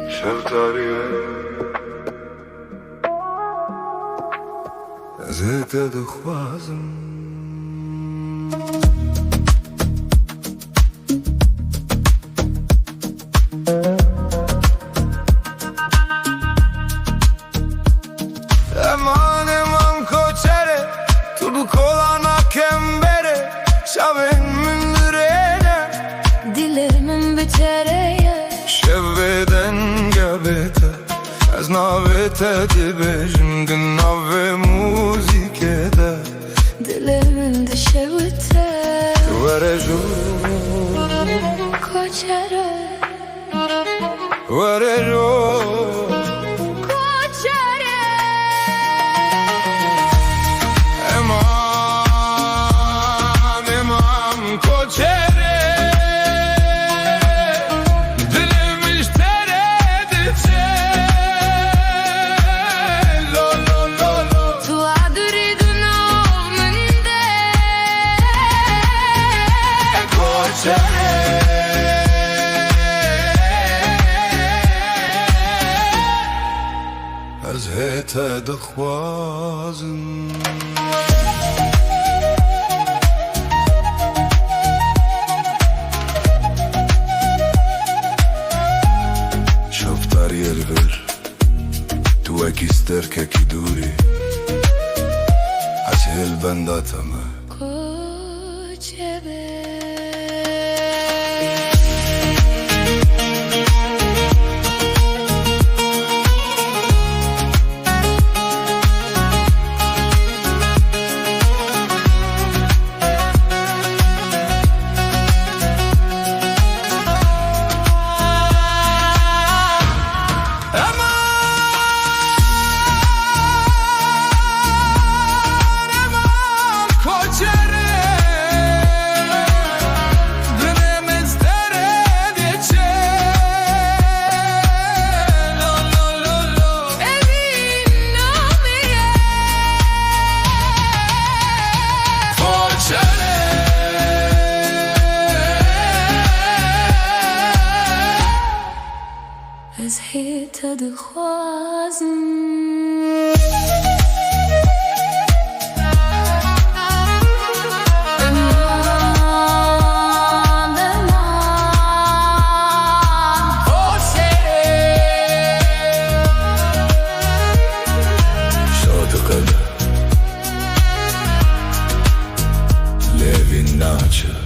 شفتاریه از هیته دخوازم Eman eman koçere tu bu kolana kembere Şavin mündürene Dilerimin biтерeye Şevveden gabete Az navete dibejim Din nave muzikede Dilerimin dişevite Vereju Koçere Vereju از هیته دخوازم شفتار يرغر توك يستركك يدوري عسهل بنداتما Koçere از هیته دخوازم Levi Nacha